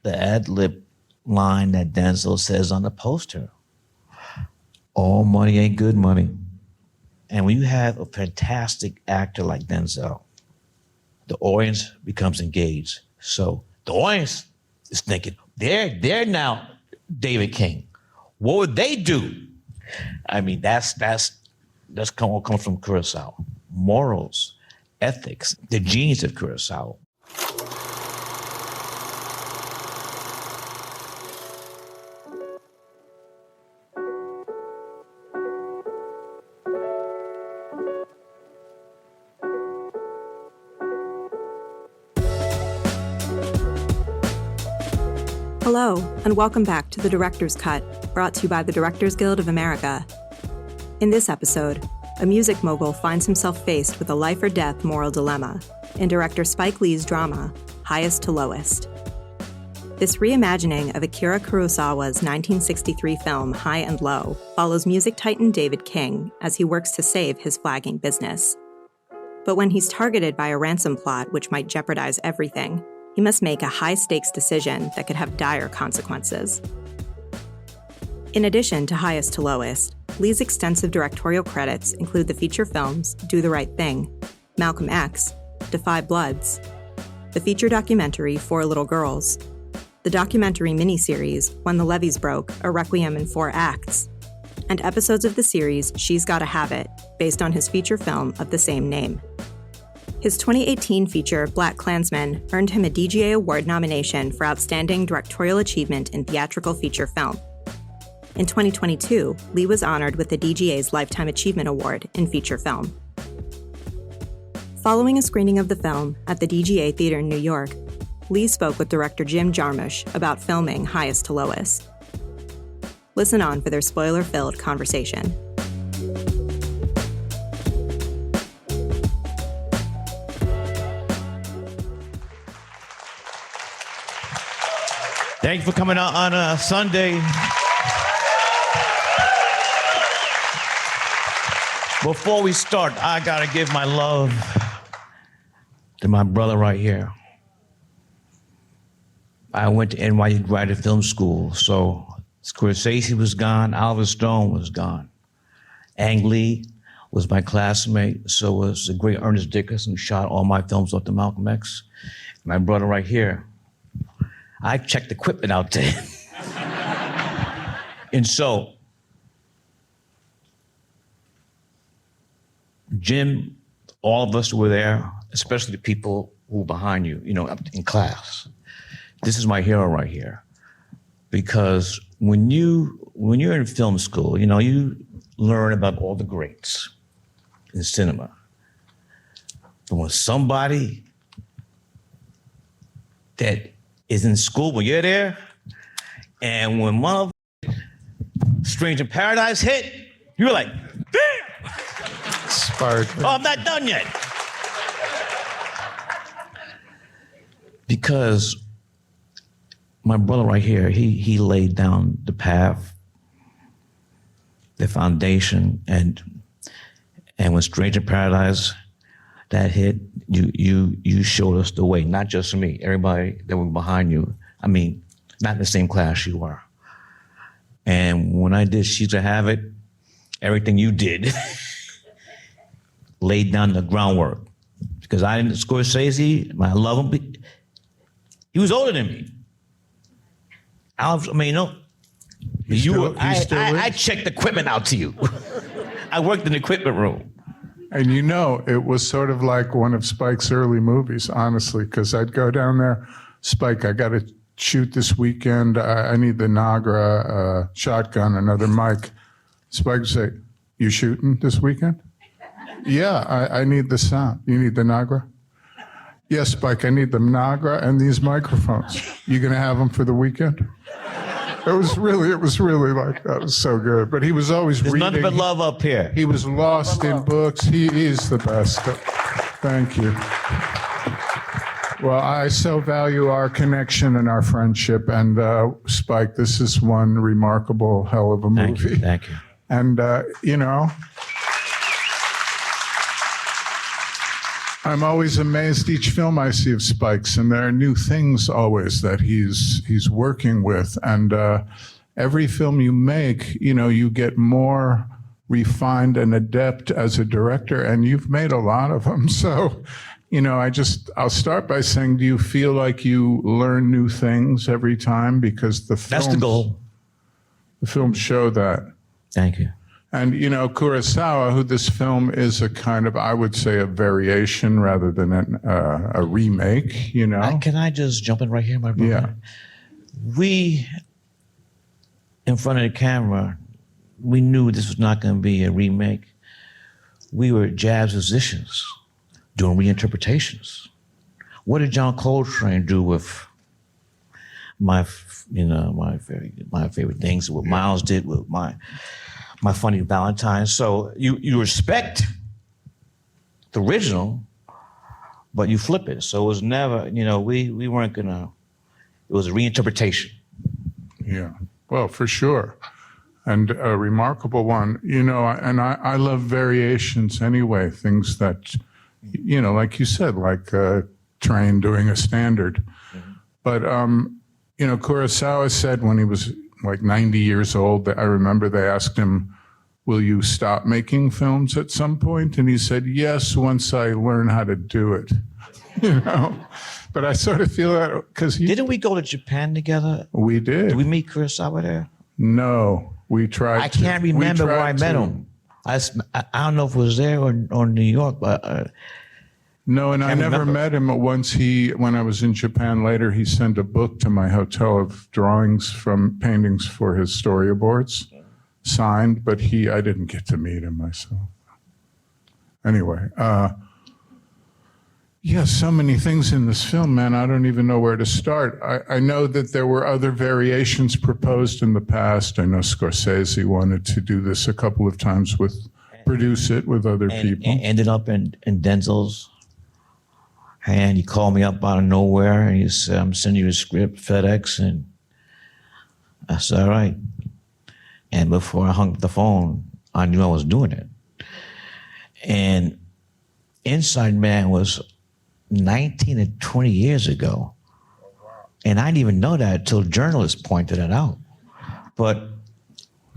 the ad-lib line that Denzel says on the poster. All money ain't good money. And when you have a fantastic actor like Denzel, the audience becomes engaged. So the audience is thinking, they're now David King. What would they do? I mean, that's what comes from Kurosawa. Morals, ethics, the genius of Kurosawa. Hello, and welcome back to The Director's Cut, brought to you by the Directors Guild of America. In this episode, a music mogul finds himself faced with a life-or-death moral dilemma in director Spike Lee's drama, Highest to Lowest. This reimagining of Akira Kurosawa's 1963 film High and Low follows music titan David King as he works to save his flagging business. But when he's targeted by a ransom plot which might jeopardize everything, he must make a high-stakes decision that could have dire consequences. In addition to Highest to Lowest, Lee's extensive directorial credits include the feature films Do the Right Thing, Malcolm X, Defy Bloods, the feature documentary Four Little Girls, the documentary miniseries When the Levees Broke, A Requiem in 4 Acts, and episodes of the series She's Gotta Have It, based on his feature film of the same name. His 2018 feature, Black Klansman, earned him a DGA Award nomination for Outstanding Directorial Achievement in Theatrical Feature Film. In 2022, Lee was honored with the DGA's Lifetime Achievement Award in Feature Film. Following a screening of the film at the DGA Theater in New York, Lee spoke with director Jim Jarmusch about filming Highest to Lowest. Listen on for their spoiler-filled conversation. Thank you for coming out on a Sunday. Before we start, I gotta give my love to my brother right here. I went to NYU Graduate Film School, so Scorsese was gone, Oliver Stone was gone. Ang Lee was my classmate, so was the great Ernest Dickerson, who shot all my films off the Malcolm X. My brother right here. I checked equipment out there. And so, Jim, all of us were there, especially the people who were behind you, up in class. This is my hero right here. Because when you're in film school, you learn about all the greats in cinema. But when somebody that is in school when you're there, and when one of Strange in Paradise hit, you were like, damn! Spark. Oh, I'm not done yet. Because my brother right here, he laid down the path, the foundation, and when Strange in Paradise that hit, you showed us the way, not just me, everybody that were behind you. I mean, not in the same class you were. And when I did She's to Have It, everything you did laid down the groundwork. Because I didn't, Scorsese, I love him, he was older than me. I checked equipment out to you. I worked in the equipment room. And it was sort of like one of Spike's early movies, honestly, because I'd go down there, Spike, I got to shoot this weekend. I need the Nagra shotgun, another mic. Spike would say, you shooting this weekend? Yeah, I need the sound. You need the Nagra? Yes, Spike, I need the Nagra and these microphones. You going to have them for the weekend? It was really like that. It was so good. But he was always There's reading. There's nothing but love up here. He was lost in books. He is the best. Thank you. Well, I so value our connection and our friendship. And Spike, this is one remarkable hell of a movie. Thank you. And, I'm always amazed each film I see of Spike's, and there are new things always that he's working with. And every film you make, you get more refined and adept as a director, and you've made a lot of them. So, I'll start by saying, do you feel like you learn new things every time? Because That's the goal. The films show that. Thank you. And, Kurosawa, who this film is a kind of, I would say, a variation rather than a remake, Can I just jump in right here, my brother? Yeah. We, in front of the camera, we knew this was not going to be a remake. We were jazz musicians doing reinterpretations. What did John Coltrane do with my favorite things? What Miles did with my Funny Valentine. So you respect the original, but you flip it. So it was never, we weren't gonna. It was a reinterpretation. Yeah. Well, for sure. And a remarkable one, and I love variations anyway, things that, like you said, like Train doing a standard. Mm-hmm. But, Kurosawa said when he was like 90 years old, I remember they asked him, will you stop making films at some point? And he said, yes, once I learn how to do it, But I sort of feel that because Didn't we go to Japan together? We did. Did we meet Kurosawa there? No, we tried. I can't remember where I met him. I don't know if it was there or New York, but no, and I never met him. Once when I was in Japan later, he sent a book to my hotel of drawings from paintings for his storyboards, signed. But I didn't get to meet him myself. Anyway, so many things in this film, man. I don't even know where to start. I know that there were other variations proposed in the past. I know Scorsese wanted to do this a couple of times produce it with other people. And ended up in Denzel's hand. He called me up out of nowhere and he said, I'm sending you a script, FedEx. And I said, all right. And before I hung up the phone, I knew I was doing it. And Inside Man was 19 and 20 years ago. And I didn't even know that until journalists pointed it out. But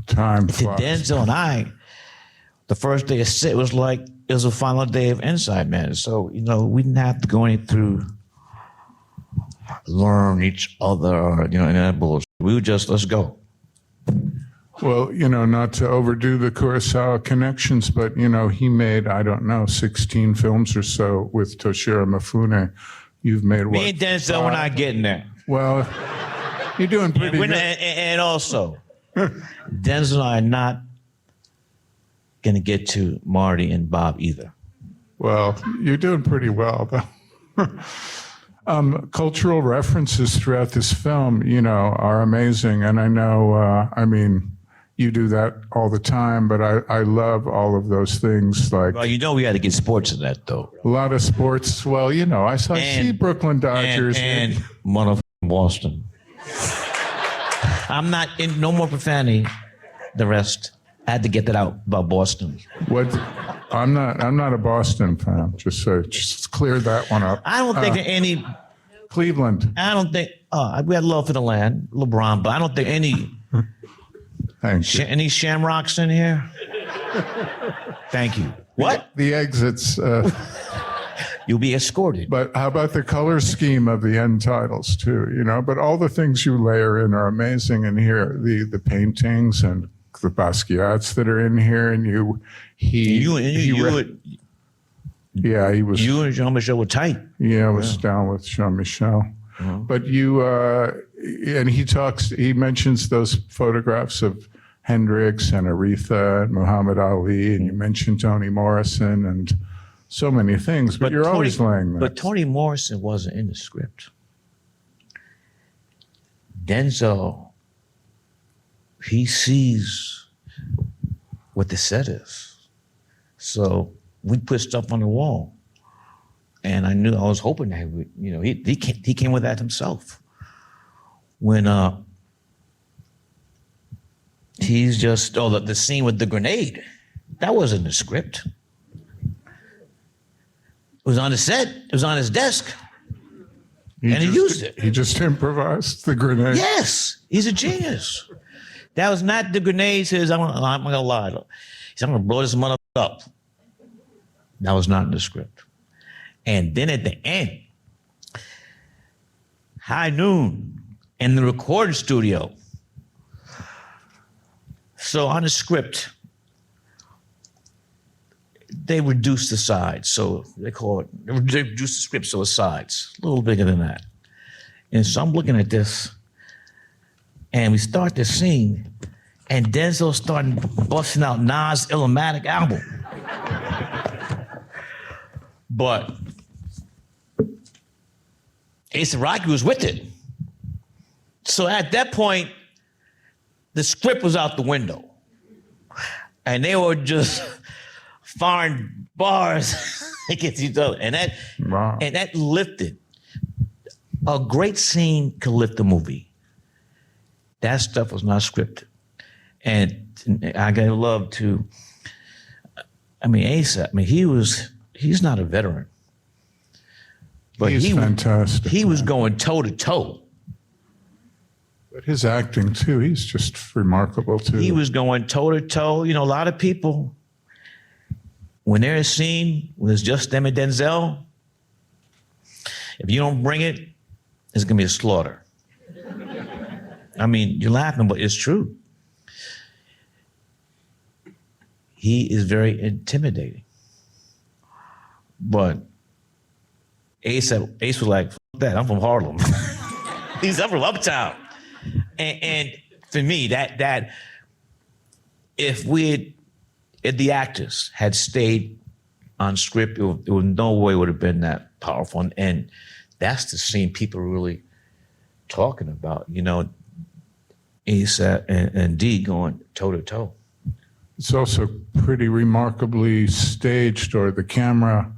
time to Denzel and I, the first day of set was like, it was the final day of Inside Man. So, we didn't have to go through learn each other or, and that bullshit. We would just, let's go. Well, not to overdo the Kurosawa connections, but, he made, 16 films or so with Toshiro Mifune. You've made what? Me and Denzel, we're not getting there. Well, you're doing pretty good. And also, Denzel and I are not going to get to Marty and Bob either. Well, you're doing pretty well, though. Cultural references throughout this film, are amazing. And I know, you do that all the time, but I love all of those things. Like, well, we had to get sports in that, though. A lot of sports. Well, I see Brooklyn Dodgers. And motherfucking Boston. I'm not in no more profanity. The rest. I had to get that out about Boston. What? I'm not a Boston fan. Just clear that one up. I don't think there any Cleveland. I don't think we had love for the land, LeBron, but I don't think any any shamrocks in here. Thank you. What? The exits. You'll be escorted. But how about the color scheme of the end titles too? But all the things you layer in are amazing in here. The paintings and the Basquiat's that are in here, and he was. You and Jean-Michel were tight. Yeah, I was down with Jean-Michel. Mm-hmm. But and he mentions those photographs of Hendrix and Aretha and Muhammad Ali, and you mentioned Toni Morrison and so many things, but you're always laying that. But Toni Morrison wasn't in the script. Denzel, he sees what the set is. So we put stuff on the wall. And I was hoping that he came with that himself. When he's just, the scene with the grenade, that wasn't the script. was on the set. It was on his desk. And he just, used it. He just improvised the grenade. Yes, he's a genius. That was not the grenade. Says, I'm gonna lie. He said, I'm gonna blow this mother up. That was not in the script. And then at the end, high noon in the recording studio. So on the script, they reduced the sides. So they reduced the script so it's sides, a little bigger than that. And so I'm looking at this, and we start the scene, and Denzel starting busting out Nas' Illmatic album. But Ace Rocky was with it. So at that point, the script was out the window. And they were just firing bars against each other. And that lifted. A great scene could lift a movie. That stuff was not scripted. And I gave love to, Ace, he's not a veteran. But He's fantastic. He was going toe to toe. But his acting too, he's just remarkable too. He was going toe to toe. You know, a lot of people, when they're in a scene, when it's just them and Denzel, if you don't bring it, it's gonna be a slaughter. You're laughing, but it's true. He is very intimidating. But Ace was like, "F that, I'm from Harlem." I'm from Uptown. And for me, that if the actors had stayed on script, it would no way would have been that powerful. And that's the scene people are really talking about, Ace and D going toe to toe. It's also pretty remarkably staged, or the camera,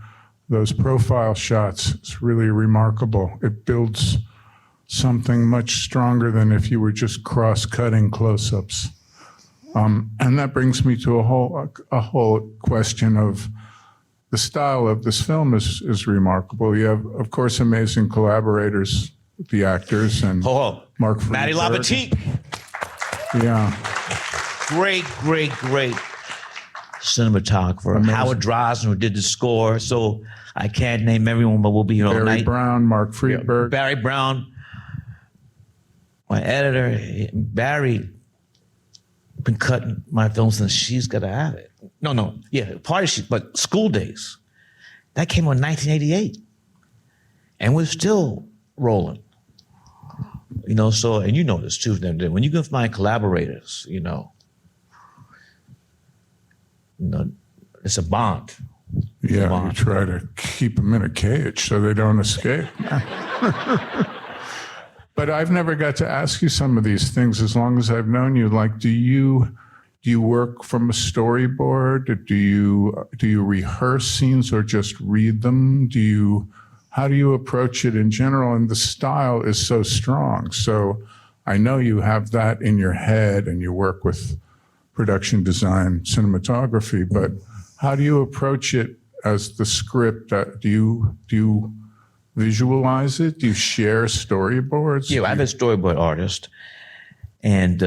those profile shots, it's really remarkable. It builds something much stronger than if you were just cross-cutting close-ups. And that brings me to a whole question of the style of this film is remarkable. You have, of course, amazing collaborators, the actors, and Mark Friedberg. Matty Labatique. Yeah. Great cinematographer. Amazing. Howard Drosnin, who did the score. So I can't name everyone, but we'll be here all Barry night. Brown, Mark Friedberg. Barry Brown, my editor. Barry been cutting my films since She's Gotta Have It. But School Days. That came out in 1988. And we're still rolling. And you know this too, when you can find collaborators, it's a bond. Yeah, you try to keep them in a cage so they don't escape. But I've never got to ask you some of these things as long as I've known you. Like, do you work from a storyboard? Do you rehearse scenes or just read them? How do you approach it in general? And the style is so strong. So I know you have that in your head and you work with production design, cinematography, but how do you approach it as the script? Do you visualize it? Do you share storyboards? Yeah, I'm a storyboard artist. And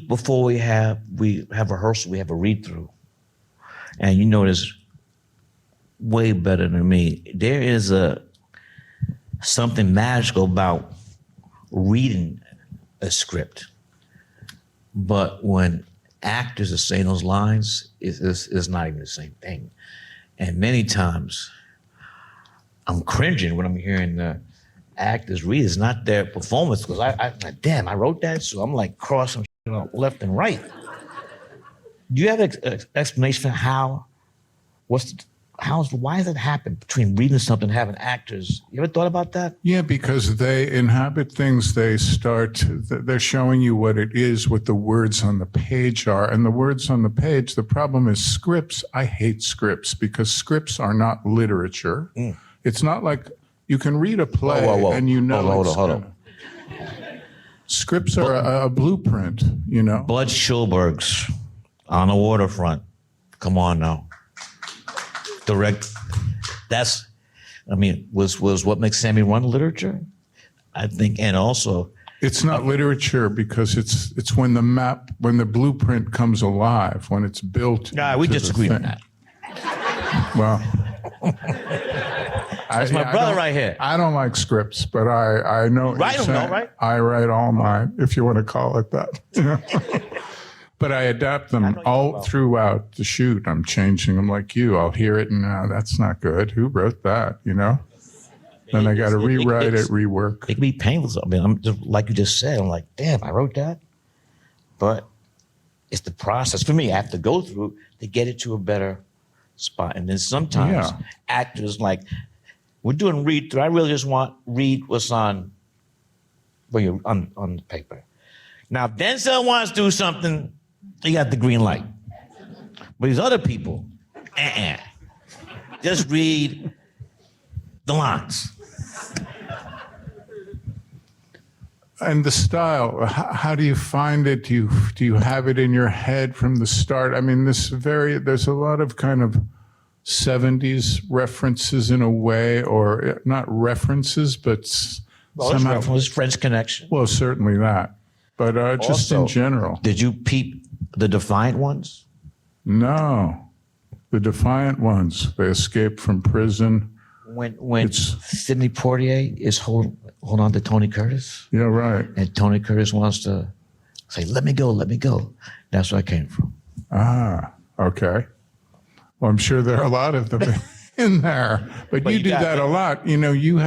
before we have rehearsal, we have a read-through. And you know this way better than me. There is something magical about reading a script. But when actors are saying those lines, it's not even the same thing. And many times, I'm cringing when I'm hearing the actors read. It's not their performance, because I wrote that, so I'm like crossing left and right. Do you have an explanation for why does it happen between reading something and having actors? You ever thought about that? Yeah, because they inhabit things. They're showing you what it is, what the words on the page are. And the words on the page, the problem is scripts. I hate scripts because scripts are not literature. Mm. It's not like you can read a play and you know. Hold on. Scripts are a blueprint, Bud Schulberg's On the Waterfront. Come on now. direct. That's, I mean, was what makes Sammy run literature, I think, and also. It's not literature because it's when the blueprint comes alive, when it's built. Nah, we disagree on that. Well, that's my brother right here. I don't like scripts, but I know. Write them, though, right? I write all mine, if you want to call it that. You know? But I adapt them all throughout the shoot. I'm changing them like you. I'll hear it and that's not good. Who wrote that? You know. Then I got to rewrite it, rework. It can be painful. I mean, I'm just, like you just said, I'm like, damn, I wrote that. But it's the process for me. I have to go through to get it to a better spot. And then sometimes actors like, we're doing read through. I really just want read what's on the paper. Now, if Denzel wants to do something, he got the green light. But these other people, just read the lines. And the style, how do you find it? Do you have it in your head from the start? I mean, there's a lot of kind of 70s references in a way, or not references, but somehow. It was French Connection. Well, certainly that. But just Also, in general. Did you peep the Defiant ones? No. The Defiant ones, they escaped from prison. When Sidney Poitier is hold on to Tony Curtis. Yeah, right. And Tony Curtis wants to say, let me go, let me go. That's where I came from. Ah, okay. Well, I'm sure there are a lot of them in there. But you do that a lot. You know, you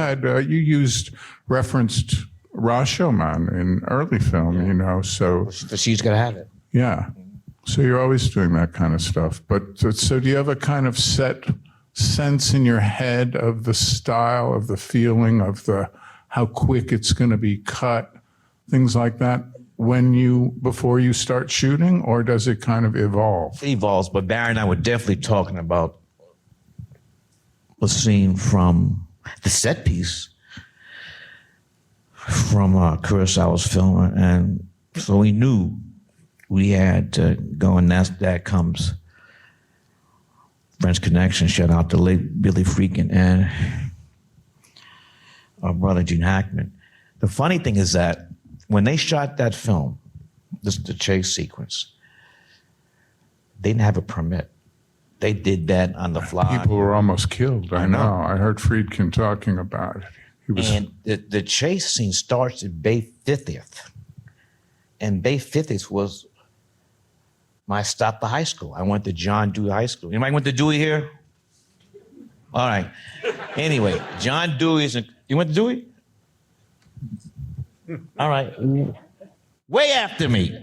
referenced Rashomon in early film, you know, so. She's got to have it. Yeah. So you're always doing that kind of stuff. But so do you have a kind of set sense in your head of the style, of the feeling, of how quick it's going to be cut, things like that, before you start shooting, or does it kind of evolve? It evolves, but Barry and I were definitely talking about a scene from the set piece from Kurosawa's film, and so we knew we had to go, and that comes French Connection. Shout out to late Billy Freakin and our brother Gene Hackman. The funny thing is that when they shot that film, the chase sequence, they didn't have a permit. They did that on the fly. People were almost killed. I know. I heard Friedkin talking about it. And the chase scene starts at Bay 50th. And Bay 50th was my stop to high school. I went to John Dewey High School. Anybody went to Dewey here? All right. Anyway, John Dewey's. You went to Dewey? All right. Way after me.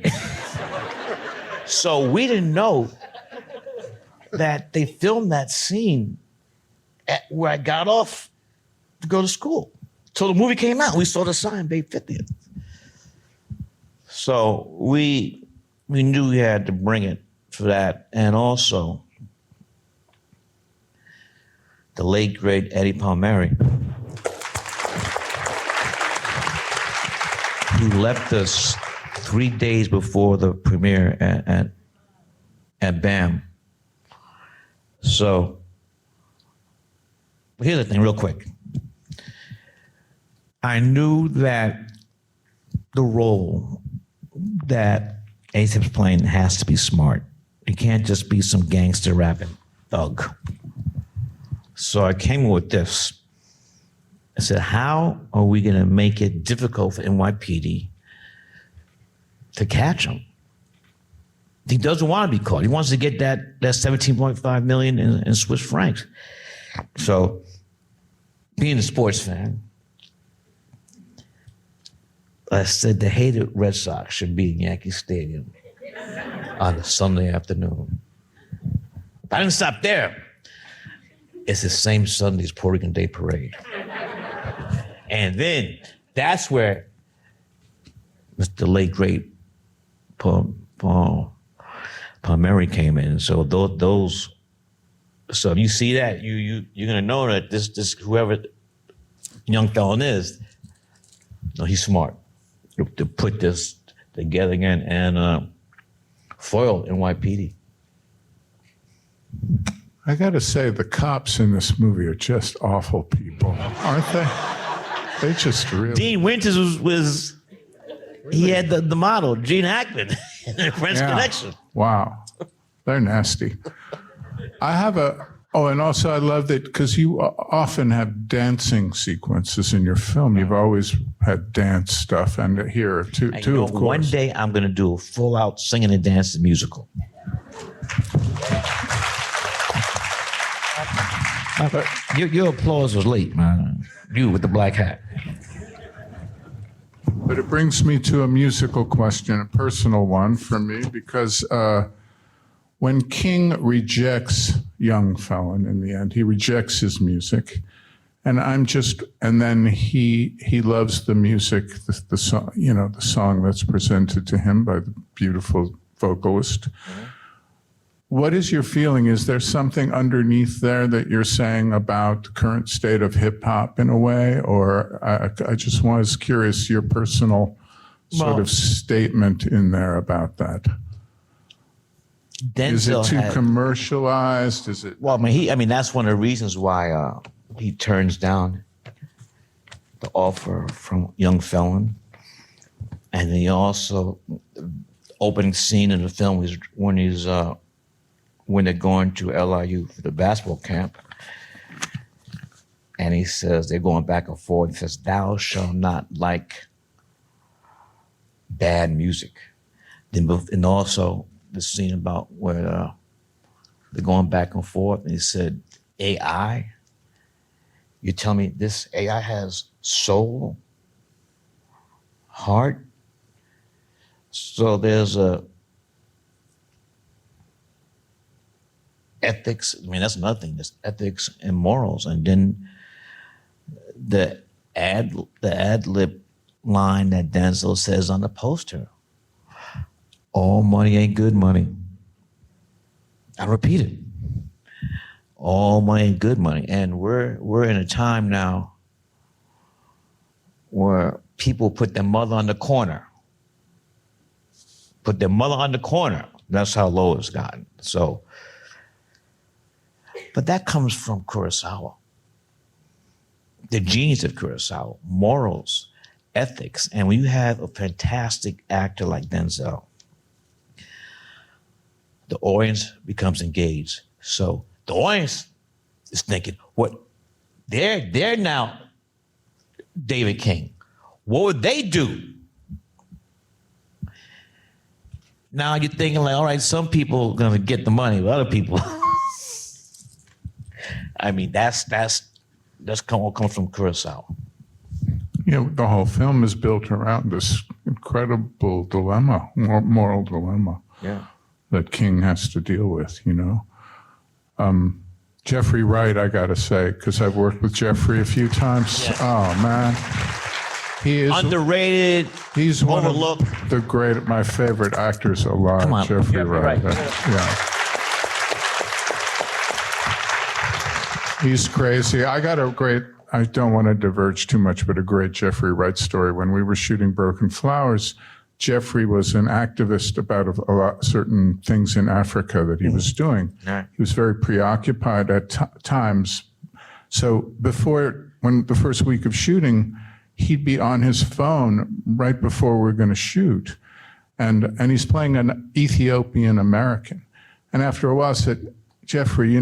So we didn't know that they filmed that scene at where I got off to go to school. So the movie came out. We saw the sign, Bay 50th. So we knew we had to bring it for that. And also, the late, great Eddie Palmieri, who left us 3 days before the premiere at BAM. So, but here's the thing, real quick. I knew that the role that ASAP's playing has to be smart. It can't just be some gangster rapping thug. So I came with this. I said, how are we going to make it difficult for NYPD to catch him? He doesn't want to be caught. He wants to get that 17.5 million in Swiss francs. So, being a sports fan, I said the hated Red Sox should be in Yankee Stadium on a Sunday afternoon. But I didn't stop there. It's the same Sunday as Puerto Rican Day Parade. And then that's where Mr. late, great Palmieri came in. So those, so if you see that, you're gonna know that this whoever young felon is, no, he's smart to put this together again and foil NYPD. I got to say, the cops in this movie are just awful people, aren't they? They just really. Dean Winters was he had the model, Gene Hackman, in French Connection. Wow. They're nasty. I have and also I love that because you often have dancing sequences in your film. You've always had dance stuff, and here too, of course. One day I'm going to do a full-out singing and dancing musical. Your applause was late, man. You with the black hat. But it brings me to a musical question, a personal one for me, because when King rejects Young Felon in the end, he rejects his music, and then he loves the music, the song, the song that's presented to him by the beautiful vocalist. Mm-hmm. What is your feeling? Is there something underneath there that you're saying about the current state of hip hop in a way? Or I just was curious, your personal sort of statement in there about that. Denzel is it too commercialized? Is it? Well, I mean, that's one of the reasons why he turns down the offer from Young Felon. And he also, opening scene in the film is when they're going to LIU for the basketball camp. And he says, they're going back and forth. He says, "Thou shalt not like bad music." And also the scene about where they're going back and forth. And he said, "AI? You tell me this AI has soul, heart?" So there's a ethics. I mean, that's another thing. There's ethics and morals. And then the ad lib line that Denzel says on the poster: "All money ain't good money." I repeat it. All money ain't good money. And we're in a time now where people put their mother on the corner. Put their mother on the corner. That's how low it's gotten. So, but that comes from Kurosawa. The genius of Kurosawa, morals, ethics. And when you have a fantastic actor like Denzel, the audience becomes engaged. So the audience is thinking, what? They're now David King. What would they do? Now you're thinking like, all right, some people are gonna get the money, but other people. I mean, that's what comes from Kurosawa. The whole film is built around this incredible dilemma, moral dilemma. Yeah. That King has to deal with, Jeffrey Wright, I gotta say, because I've worked with Jeffrey a few times. Yeah. Oh man, he is underrated. He's overlooked. One of my favorite actors alive. Come on, Jeffrey Wright. Yeah, he's crazy. I don't want to diverge too much, but a great Jeffrey Wright story. When we were shooting Broken Flowers, Jeffrey was an activist about a lot certain things in Africa that he was doing. Right. He was very preoccupied at times. So when the first week of shooting, he'd be on his phone right before we were going to shoot. And he's playing an Ethiopian American. And after a while I said, "Jeffrey,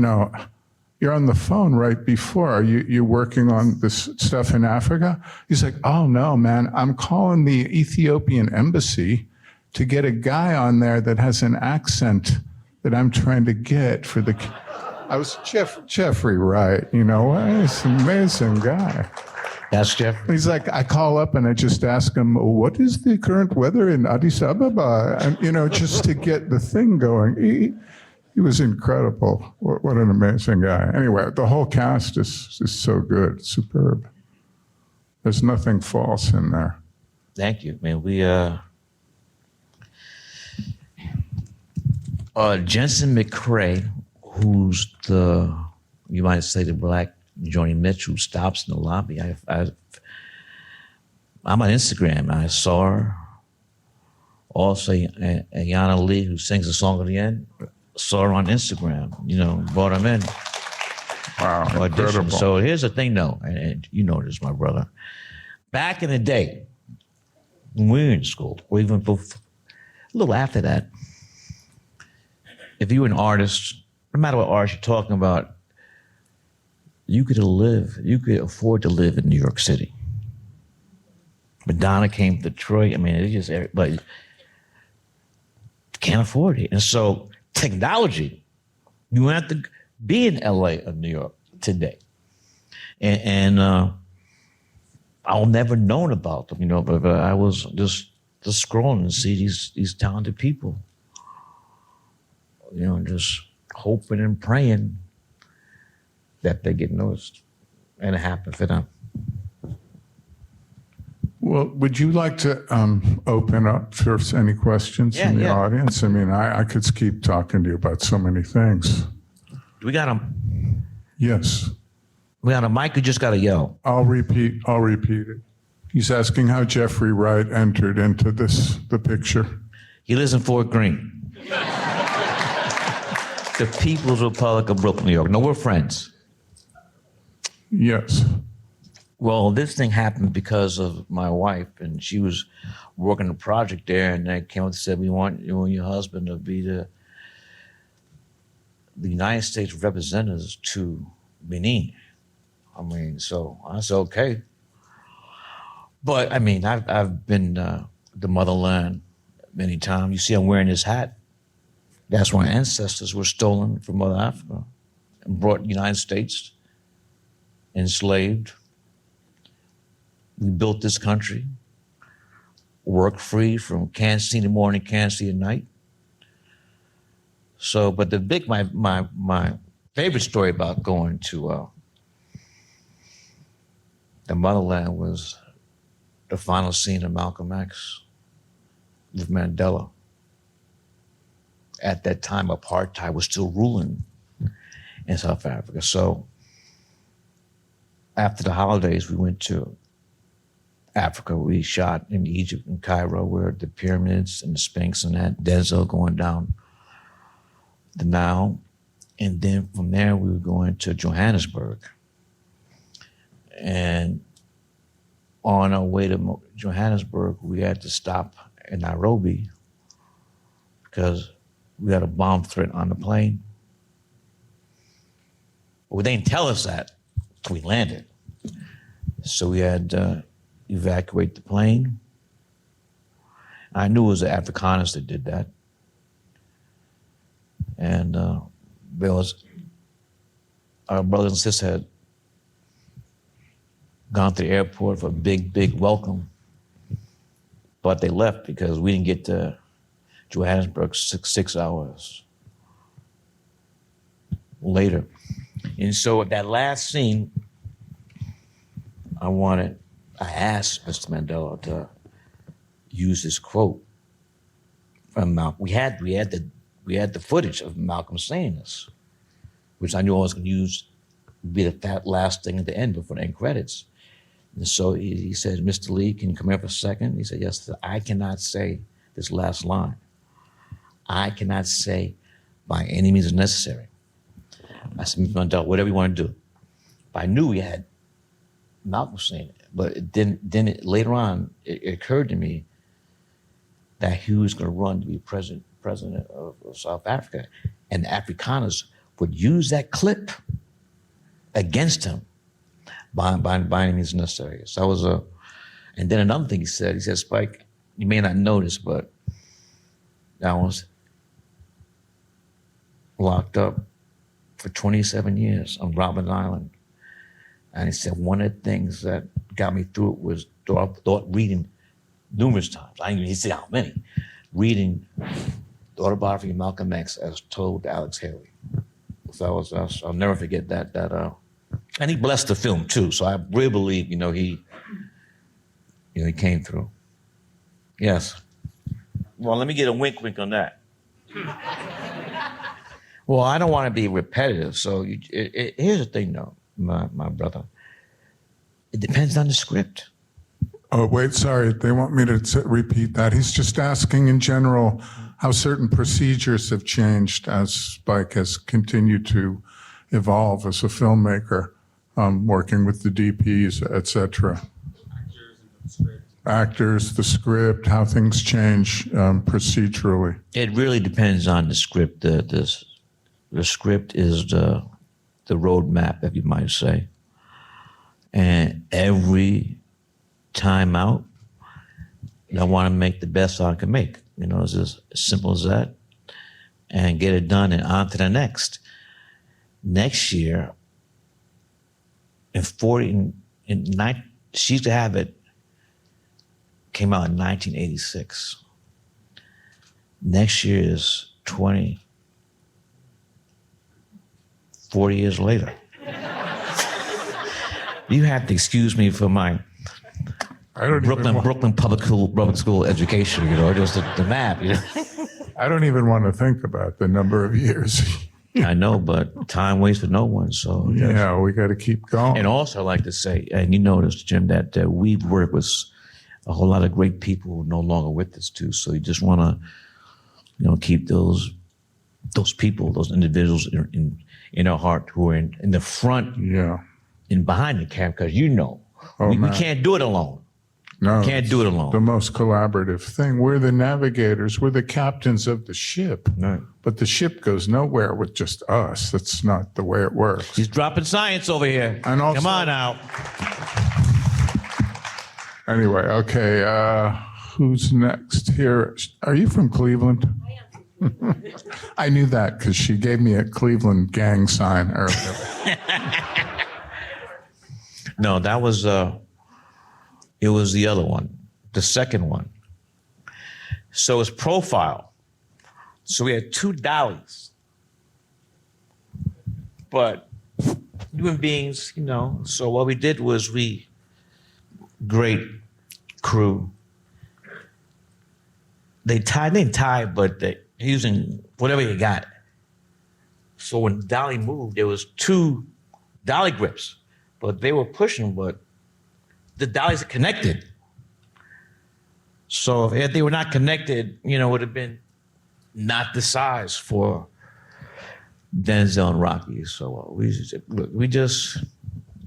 you're on the phone right before. Are you working on this stuff in Africa?" He's like, "Oh no, man, I'm calling the Ethiopian embassy to get a guy on there that has an accent that I'm trying to get for the." I was Jeffrey Wright, he's an amazing guy. That's Jeffrey. He's like, I call up and I just ask him, "What is the current weather in Addis Ababa?" And just to get the thing going. He was incredible. What an amazing guy. Anyway, the whole cast is so good, superb. There's nothing false in there. Thank you, man. We Jensen McCrae, who's you might say the black Joni Mitchell, stops in the lobby. I'm on Instagram. I saw her. Also, Ayanna Lee, who sings the song at the end. saw her on Instagram, brought him in. Wow, Audition. incredible. So here's the thing, though, and you know this, my brother. Back in the day, when we were in school, or even before, a little after that, if you were an artist, no matter what art you're talking about, you could afford to live in New York City. Madonna came to Detroit. I mean, it just everybody can't afford it. And so technology, you have to be in LA or New York today. And I'll never known about them, but I was just scrolling and see these talented people, just hoping and praying that they get noticed and it happens for them. Well, would you like to open up for any questions from the audience? I mean, I could keep talking to you about so many things. We got him. Yes. We got a mic. You just got to yell. I'll repeat it. He's asking how Jeffrey Wright entered into the picture. He lives in Fort Greene. The People's Republic of Brooklyn, New York. No, we're friends. Yes. Well, this thing happened because of my wife, and she was working a project there, and they came up and said, we want you and your husband to be the United States representatives to Benin. I mean, so I said, okay. But, I mean, I've been the motherland many times. You see I'm wearing this hat. That's why ancestors were stolen from Mother Africa and brought to the United States, enslaved. We built this country, work free from Kansas City in the morning, Kansas City at night. So, but my favorite story about going to the motherland was the final scene of Malcolm X with Mandela. At that time, apartheid was still ruling in South Africa. So after the holidays, we went to Africa. We shot in Egypt and Cairo, where the pyramids and the Sphinx and that, Denzel going down the Nile. And then from there, we were going to Johannesburg. And on our way to Johannesburg, we had to stop in Nairobi because we had a bomb threat on the plane. Well, they didn't tell us that until we landed. So we had to evacuate the plane. I knew it was the Afrikaners that did that. And there was, our brothers and sisters had gone to the airport for a big, big welcome. But they left because we didn't get to Johannesburg six hours later. And so at that last scene, I asked Mr. Mandela to use this quote from Malcolm. We had the footage of Malcolm saying this, which I knew I was going to use, be the last thing at the end before the end credits. And so he said, Mr. Lee, can you come here for a second? He said, yes. I cannot say this last line. I cannot say by any means necessary. I said, Mr. Mandela, whatever you want to do. But I knew we had Malcolm saying it. But later on, it occurred to me that he was going to run to be president of South Africa. And the Afrikaners would use that clip against him by any means necessary. So that was and then another thing he said, Spike, you may not notice, but I was locked up for 27 years on Robben Island. And he said one of the things that got me through it was thought reading numerous times. I didn't even say how many. Reading the autobiography of Malcolm X as told to Alex Haley. So I'll never forget that. And he blessed the film too. So I really believe, he came through. Yes. Well, let me get a wink on that. Well, I don't want to be repetitive. So here's the thing, though, my brother. It depends on the script. Oh, wait, sorry. They want me to repeat that. He's just asking in general, how certain procedures have changed as Spike has continued to evolve as a filmmaker, working with the DPs, et cetera. Actors, the script, how things change procedurally. It really depends on the script. The script is the roadmap, if you might say. And every time out, I want to make the best I can make. You know, it's just as simple as that. And get it done and on to the next. Next year, She Used to Have It came out in 1986. Next year is 40 years later. You have to excuse me for my Brooklyn public school education, you know, just the map, you know. I don't even want to think about the number of years. I know, but time waits for no one, so. Yeah, we got to keep going. And also, I like to say, and you notice, Jim, that we've worked with a whole lot of great people who are no longer with us, too. So you just want to, you know, keep those people, those individuals in our heart who are in the front and behind the camera, because you know, we can't do it alone. No, can't do it alone. The most collaborative thing. We're the navigators. We're the captains of the ship. Right. But the ship goes nowhere with just us. That's not the way it works. He's dropping science over here. And also, come on now. Anyway, okay. Who's next here? Are you from Cleveland? I am. I knew that because she gave me a Cleveland gang sign earlier. No, that was it was the other one, the second one. So it's profile. So we had two dollies. But human beings, you know, so what we did was great crew. They didn't tie, but they using whatever you got. So when dolly moved, there was two dolly grips, but they were pushing, but the dollies are connected. So if they were not connected, you know, it would have been not the size for Denzel and Rocky. So we just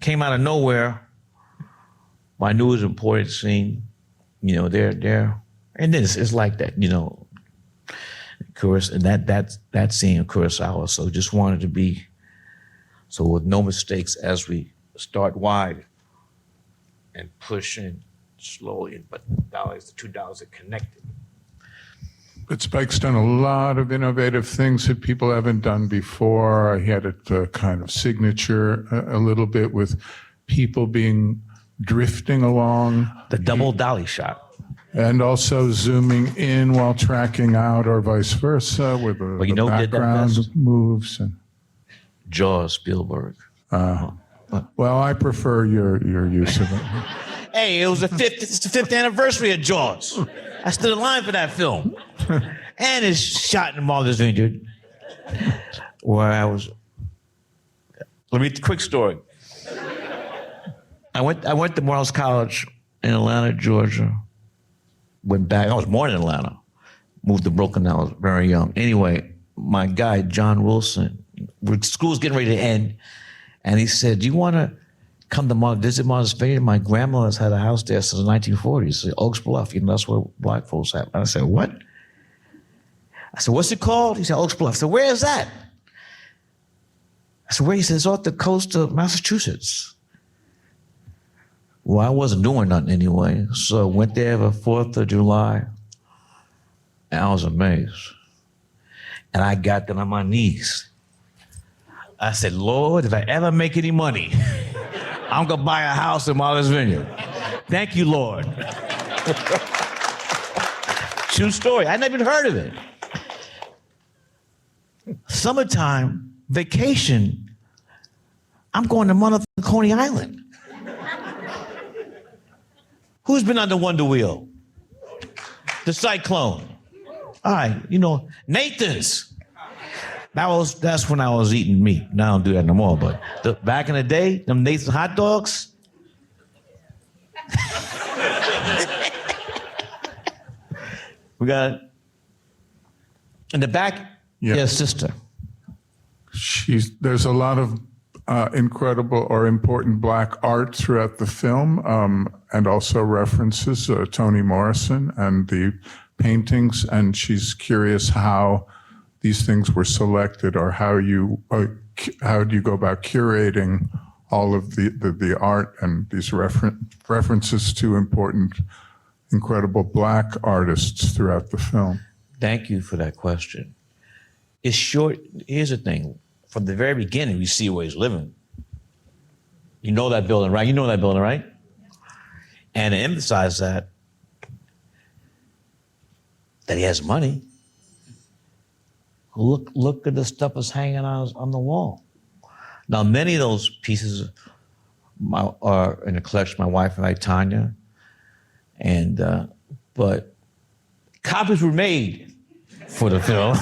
came out of nowhere. I knew it was an important scene. You know, they're and then it's like that, you know, and that scene of Kurosawa. So just wanted to be so with no mistakes as we start wide and push in slowly, but the two dollies are connected. But Spike's done a lot of innovative things that people haven't done before. He had a kind of signature a little bit with people drifting along. The double dolly shot. And also zooming in while tracking out, or vice versa, with the background moves. And Jaws, Spielberg. Well, I prefer your use of it. Hey, it's the 5th anniversary of Jaws. I stood in line for that film. And it's shot in Martha's Vineyard, where I was. Let me read the quick story. I went to Morehouse College in Atlanta, Georgia. Went back. I was born in Atlanta. Moved to Brooklyn. I was very young. Anyway, my guy John Wilson. School's getting ready to end, and he said, "Do you want to come to visit Martha's Vineyard? My grandmother's had a house there since the 1940s, Oaks Bluff. You know, that's where black folks have." And I said, "What?" I said, "What's it called?" He said, "Oaks Bluff." I said, "Where is that?" I said, "Where?" He said, "It's off the coast of Massachusetts." Well, I wasn't doing nothing anyway, so went there for 4th of July, and I was amazed. And I got down on my knees. I said, "Lord, if I ever make any money, I'm gonna buy a house in Martha's Vineyard. Thank you, Lord." True story. I never even heard of it. Summertime vacation. I'm going to motherfucking Coney Island. Who's been on the Wonder Wheel? The Cyclone. All right, you know, Nathan's. That's when I was eating meat. Now I don't do that no more, but back in the day, them Nathan's hot dogs. We got In the back, Yeah. yes, sister. There's a lot of incredible or important Black art throughout the film, and also references Toni Morrison and the paintings. And she's curious how these things were selected, or how do you go about curating all of the art and these references to important, incredible Black artists throughout the film. Thank you for that question. It's short. Here's the thing. From the very beginning, we see where he's living. You know that building, right? You know that building, right? And to emphasize that he has money. Look at the stuff that's hanging on the wall. Now, many of those pieces are in the collection of my wife and I, Tanya. And but copies were made for the film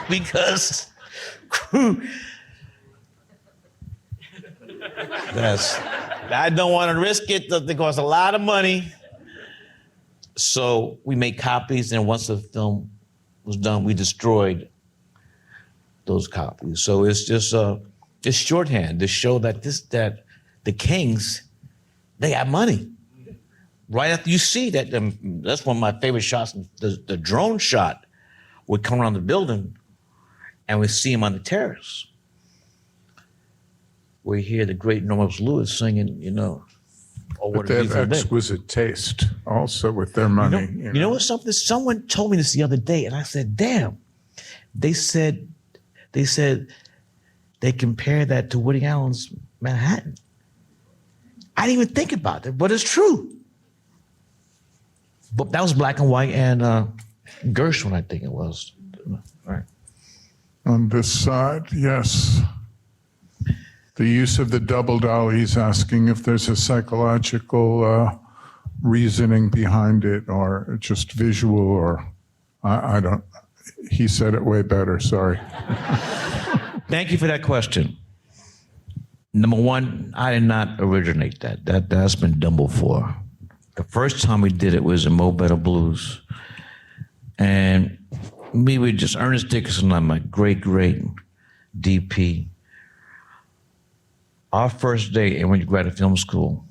because I don't want to risk it. It costs a lot of money. So we made copies, and once the film was done, we destroyed those copies. So it's just it's shorthand to show that the Kings, they got money. Right after you see that, that's one of my favorite shots. The drone shot would come around the building, and we see him on the terrace. We hear the great Norman Lewis singing, But they have exquisite taste also with their money. You know what's something? Someone told me this the other day, and I said, damn. They said they compared that to Woody Allen's Manhattan. I didn't even think about it, but it's true. But that was black and white, and Gershwin, I think it was. Right. On this side, yes. The use of the double dolly, he's asking if there's a psychological reasoning behind it, or just visual, or I don't. He said it way better, sorry. Thank you for that question. Number one, I did not originate that. That's been done before. The first time we did it was in Mo Better Blues. And we were just, Ernest Dickerson, my great DP. Our first day when you graduated film school,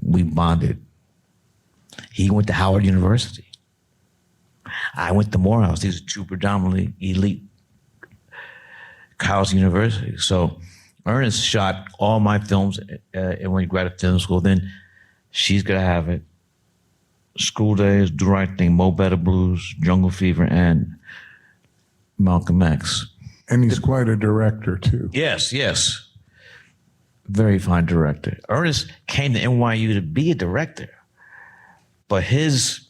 we bonded. He went to Howard University. I went to Morehouse. These are two predominantly elite Howard University. So Ernest shot all my films when we graduated film school. Then She's Gotta Have It, School Days, Do Right Thing, Mo Better Blues, Jungle Fever, and Malcolm X. And he's quite a director, too. Yes. Very fine director. Ernest came to NYU to be a director, but his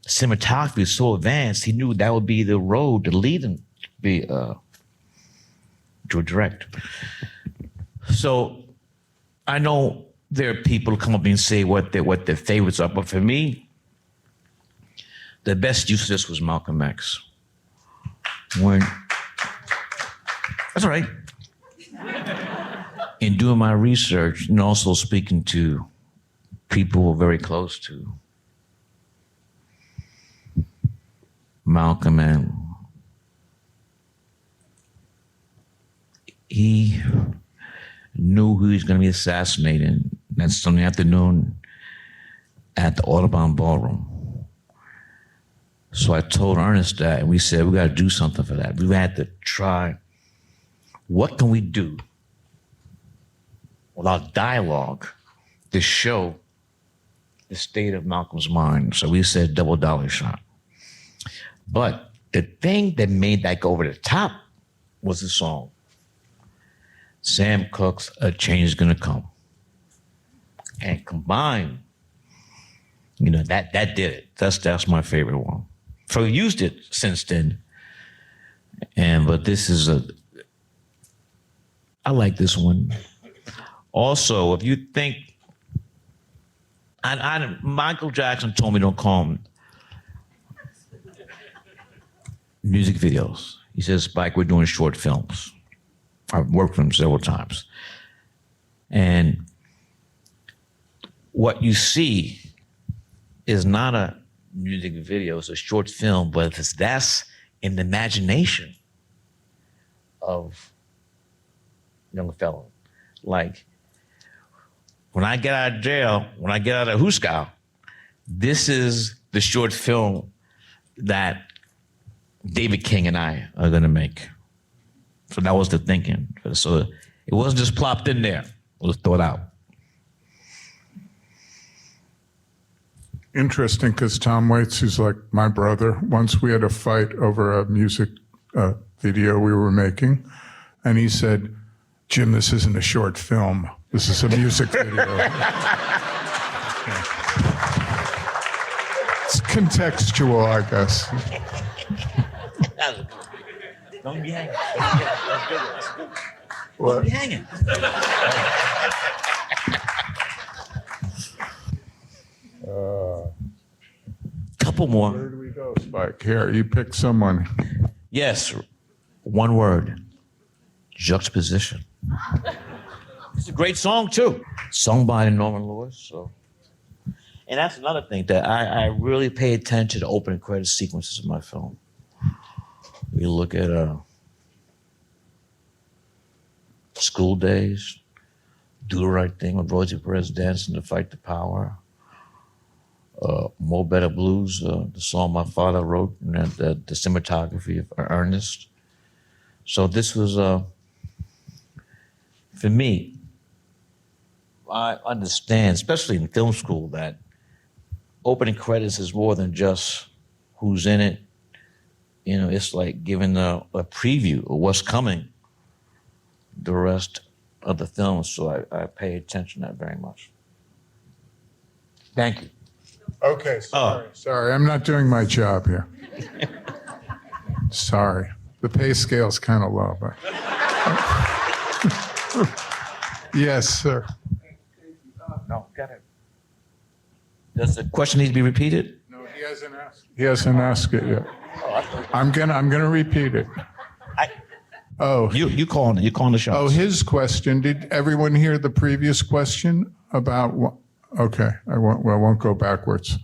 cinematography is so advanced, he knew that would be the road to lead him to direct. So I know there are people who come up and say what their favorites are, but for me, the best use of this was Malcolm X. That's all right. In doing my research and also speaking to people who are very close to Malcolm, and he knew who he was going to be assassinated that Sunday afternoon at the Audubon Ballroom. So I told Ernest that, and we said, we got to do something for that. We had to try, what can we do without dialogue to show the state of Malcolm's mind? So we said double dolly shot. But the thing that made that go over the top was the song. Sam Cooke's A Change Is Gonna Come. And combined, that did it. That's my favorite one. So we used it since then. But this is I like this one. Also, if you think, Michael Jackson told me don't call him music videos. He says, Spike, we're doing short films. I've worked with him several times. And what you see is not a music video, it's a short film, but that's in the imagination of young fellow. Like, when I get out of jail, when I get out of Huskow, this is the short film that David King and I are going to make. So that was the thinking. So it wasn't just plopped in there. It was thought out. Interesting, because Tom Waits, who's like my brother, once we had a fight over a music video we were making, and he said, "Jim, this isn't a short film. This is a music video." It's contextual, I guess. Don't be hanging. That's good. That's good. What? Don't be hanging. Couple more. Where do we go, Spike? Here, you pick someone. Yes, one word. Juxtaposition. It's a great song too. Sung by Norman Lewis. So, and that's another thing that I really pay attention to opening credit sequences in my film. We look at School Days, Do the Right Thing with Rosie Perez dancing to fight the power. Mo Better Blues, the song my father wrote, and the cinematography of Ernest. So this was, for me, I understand, especially in film school, that opening credits is more than just who's in it. You know, it's like giving a preview of what's coming the rest of the film. So I pay attention to that very much. Thank you. Okay, sorry, I'm not doing my job here. Sorry. The pay scale's kind of low, but. Yes, sir. No, got it. Does the question need to be repeated? No, he hasn't asked. He hasn't asked it yet. I'm gonna repeat it. You calling it? You calling the shots? Oh, his question. Did everyone hear the previous question about what? Okay, I won't go backwards.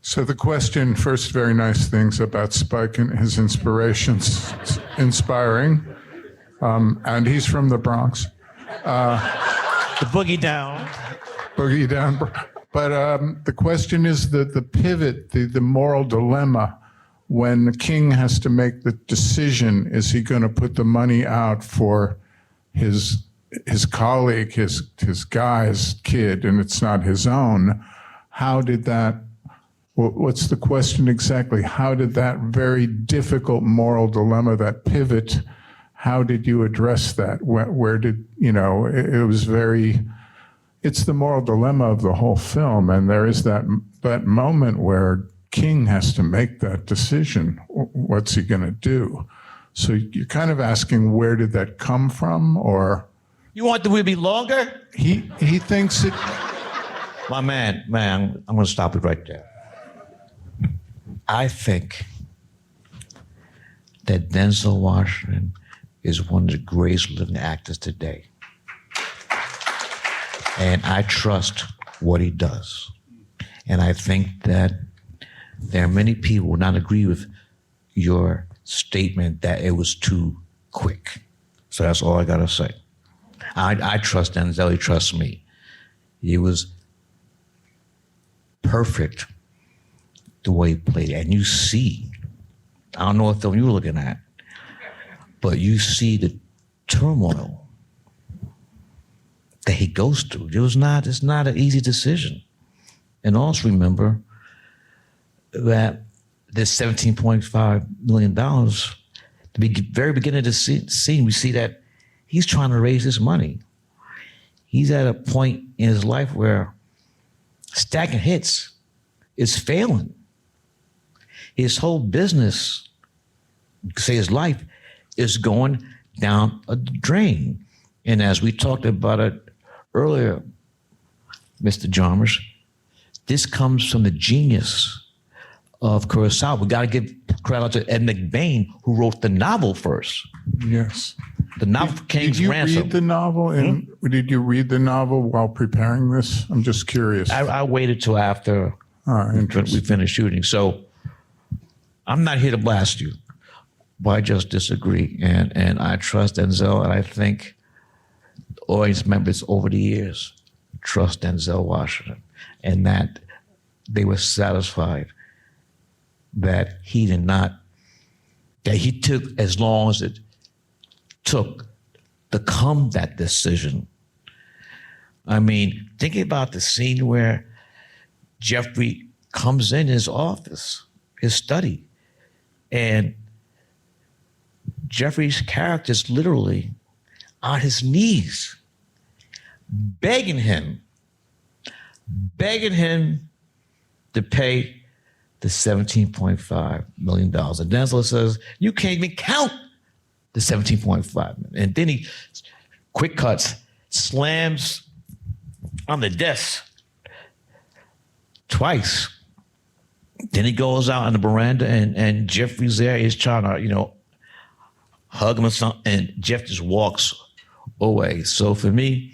So the question, first, very nice things about Spike and his inspirations. It's inspiring. And he's from the Bronx. The boogie down. Boogie down. But the question is the pivot, the moral dilemma when King has to make the decision, is he going to put the money out for his colleague, his guy's kid, and it's not his own? How did that, what's the question exactly? How did that very difficult moral dilemma, that pivot, how did you address that? Where did, it was very, it's the moral dilemma of the whole film. And there is that moment where King has to make that decision. What's he going to do? So you're kind of asking, where did that come from? Or You want the movie to be longer? he thinks it. My man, I'm going to stop it right there. I think that Denzel Washington is one of the greatest living actors today. And I trust what he does. And I think that there are many people who will not agree with your statement that it was too quick. So that's all I got to say. I trust Denzel, he trusts me. He was perfect the way he played it. And you see, I don't know what film you were looking at, but you see the turmoil that he goes through. It's not an easy decision. And also remember that this $17.5 million, the very beginning of the scene, we see that he's trying to raise his money. He's at a point in his life where stacking hits is failing. His whole business, say his life, is going down a drain. And as we talked about it earlier, Mr. Jarmusch, this comes from the genius of Kurosawa. We got to give credit out to Ed McBain, who wrote the novel first. Yes. The novel King's Ransom. Did you read the novel? Did you read the novel while preparing this? I'm just curious. I waited till after Interesting. We finished shooting. So I'm not here to blast you, but I just disagree. And I trust Denzel, and I think audience members over the years trust Denzel Washington, and that they were satisfied that he did not, that he took as long as it took to come that decision. I mean, thinking about the scene where Jeffrey comes in his office, his study, and Jeffrey's character is literally on his knees, begging him to pay the $17.5 million. And Denzel says, you can't even count the $17.5 million. And then he, quick cuts, slams on the desk twice. Then he goes out on the veranda, and Jeffrey's there. He's trying to, hug him or something, and Jeff just walks away. So for me,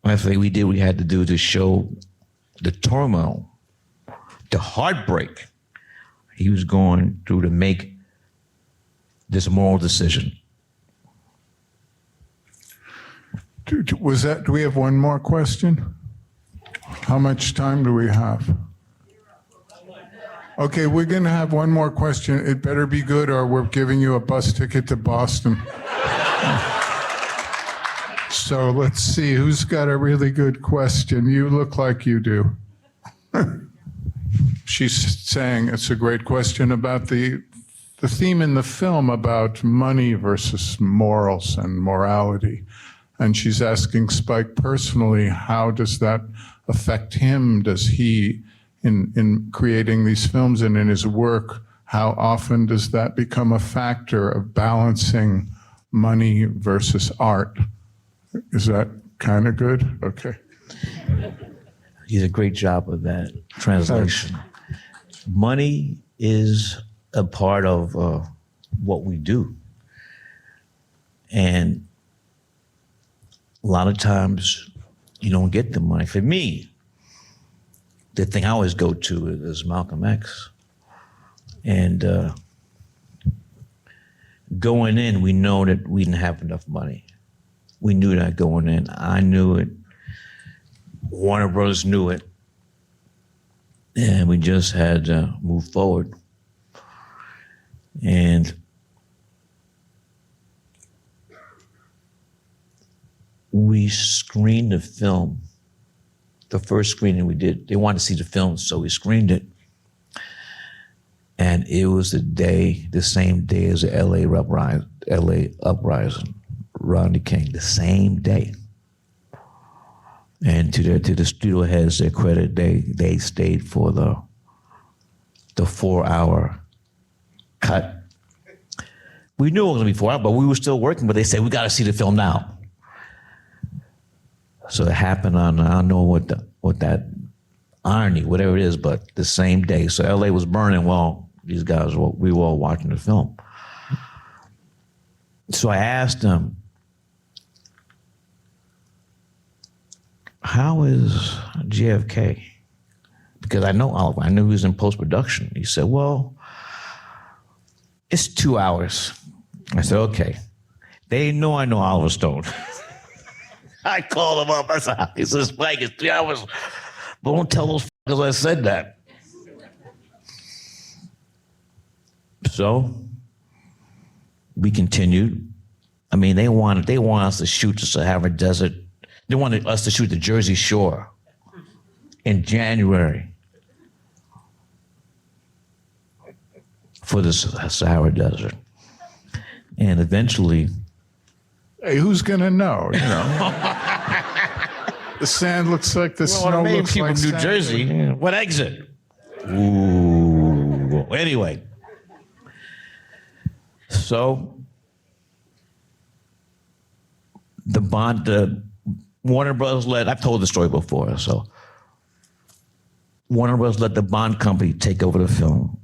I think we had to do to show the turmoil, the heartbreak he was going through to make this moral decision. Do we have one more question? How much time do we have? Okay, we're going to have one more question. It better be good, or we're giving you a bus ticket to Boston. So let's see, who's got a really good question? You look like you do. She's saying it's a great question about the theme in the film about money versus morals and morality. And she's asking Spike personally, how does that affect him? Does he, in creating these films and in his work, how often does that become a factor of balancing money versus art? Is that kind of good? Okay. He did a great job of that translation. Money is a part of what we do. And a lot of times you don't get the money. For me, the thing I always go to is Malcolm X. And going in, we know that we didn't have enough money. We knew that going in. I knew it. Warner Brothers knew it. And we just had to move forward. And we screened the film. The first screening we did, they wanted to see the film, so we screened it. And it was the same day as the LA uprising, Rodney King, the same day. And to the studio heads, their credit, they stayed for the 4-hour cut. We knew it was gonna be 4 hours, but we were still working, but they said, we gotta see the film now. So it happened on, I don't know what that irony, whatever it is, but the same day. So LA was burning while these guys, we were all watching the film. So I asked them, how is JFK? Because I know Oliver, I knew he was in post-production. He said, well, it's 2 hours. I said, okay. They know I know Oliver Stone. I called him up. I said, he says, Spike, it's 3 hours. But don't tell those fuckers I said that. So we continued. I mean, they want us to shoot the Sahara Desert. They wanted us to shoot the Jersey Shore in January for the Sahara Desert. And eventually, hey, who's gonna know? The sand looks like the snow looks people like in New sand. Jersey. What exit? Ooh. Anyway, so the Warner Brothers I've told the story before, so Warner Brothers let the Bond company take over the film.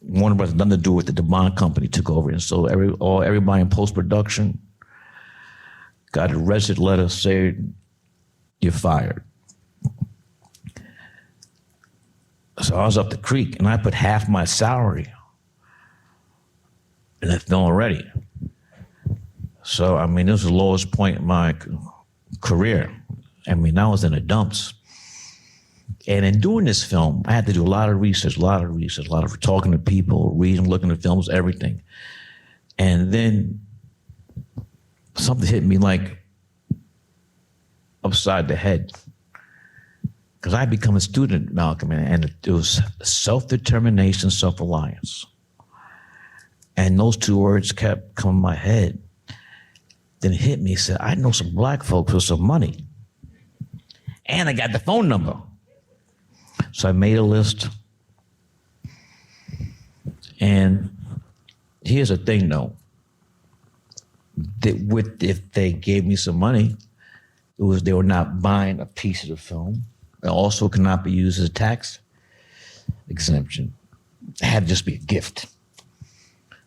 Warner Brothers had nothing to do with it. The Bond company took over, and so everybody in post-production got a registered letter saying, you're fired. So I was up the creek, and I put half my salary in that film already. So, I mean, this was the lowest point in my career. I mean, I was in the dumps. And in doing this film, I had to do a lot of research, a lot of talking to people, reading, looking at films, everything. And then something hit me like upside the head. Because I had become a student, Malcolm, and it was self-determination, self-reliance. And those two words kept coming in my head. Then it hit me, said, I know some black folks with some money. And I got the phone number. So I made a list. And here's the thing, though. If they gave me some money, they were not buying a piece of the film. It also cannot be used as a tax exemption. It had to just be a gift.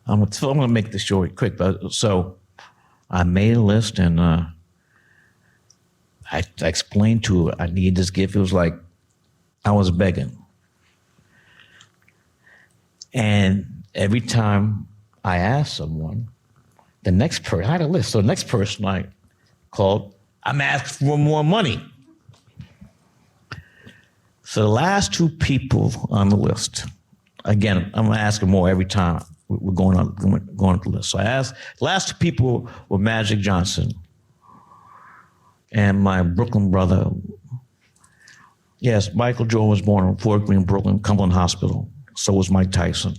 I'm going to make this short, quick. So I made a list, and I explained to her I need this gift. It was like I was begging. And every time I asked someone, the next person, I had a list. So the next person I called, I'm asking for more money. So the last two people on the list, again, I'm asking more every time we're going on the list. So I asked, the last two people were Magic Johnson and my Brooklyn brother. Yes, Michael Jordan was born in Fort Greene, Brooklyn, Cumberland Hospital. So was Mike Tyson.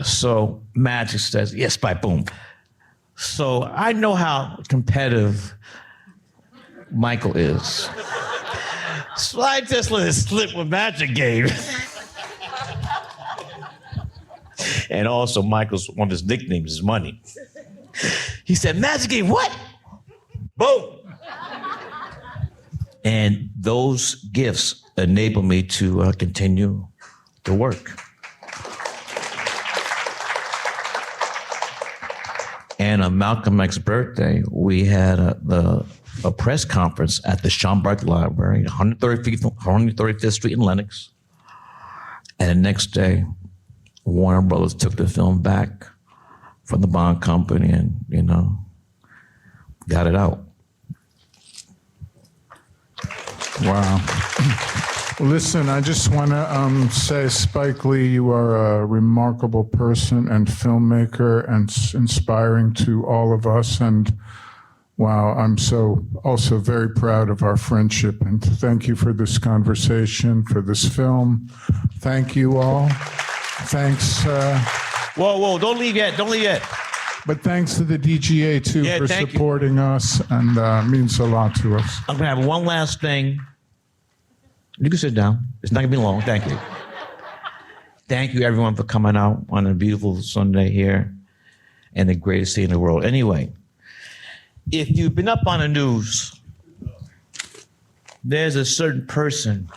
So Magic says, yes, by boom. So I know how competitive Michael is. So I just let it slip with Magic gave. And also Michael's, one of his nicknames is Money. He said, Magic gave what? Boom. And those gifts enable me to continue to work. And on Malcolm X's birthday, we had a press conference at the Schomburg Library, 135th Street in Lenox. And the next day, Warner Brothers took the film back from the bond company and, got it out. Wow. Listen, I just want to say, Spike Lee, you are a remarkable person and filmmaker and inspiring to all of us. And wow, I'm so also very proud of our friendship. And thank you for this conversation, for this film. Thank you all. Thanks. Whoa, don't leave yet. But thanks to the DGA, too, for supporting us. And means a lot to us. I'm going to have one last thing. You can sit down. It's not going to be long. Thank you. Thank you, everyone, for coming out on a beautiful Sunday here in the greatest city in the world. Anyway, if you've been up on the news, there's a certain person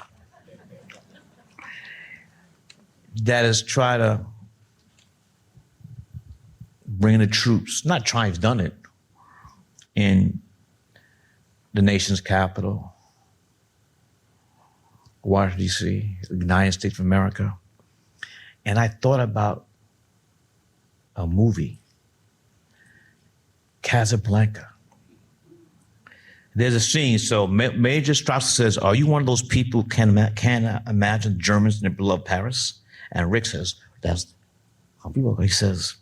that has tried to bring the troops, not trying, he's done it, in the nation's capital, Washington, D.C., the United States of America. And I thought about a movie, Casablanca. There's a scene, so Major Strauss says, are you one of those people who can't imagine the Germans in their beloved Paris? And Rick says, that's how people go. He says,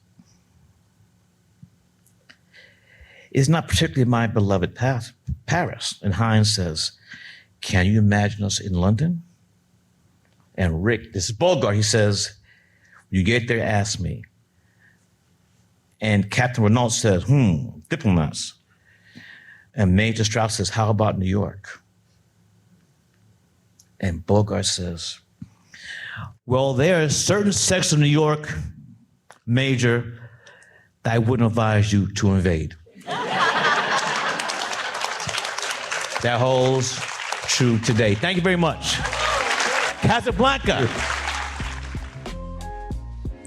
it's not particularly my beloved Paris. And Hines says, can you imagine us in London? And Rick, this is Bogart, he says, you get there, ask me. And Captain Renault says, diplomats. And Major Strauss says, how about New York? And Bogart says, well, there are certain sections of New York, Major, that I wouldn't advise you to invade. That holds true today. Thank you very much. Casablanca.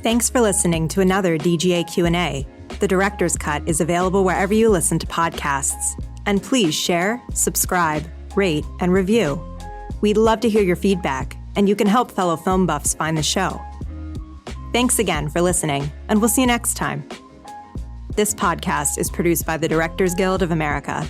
Thanks for listening to another DGA Q&A. The Director's Cut is available wherever you listen to podcasts. And please share, subscribe, rate, and review. We'd love to hear your feedback, and you can help fellow film buffs find the show. Thanks again for listening, and we'll see you next time. This podcast is produced by the Directors Guild of America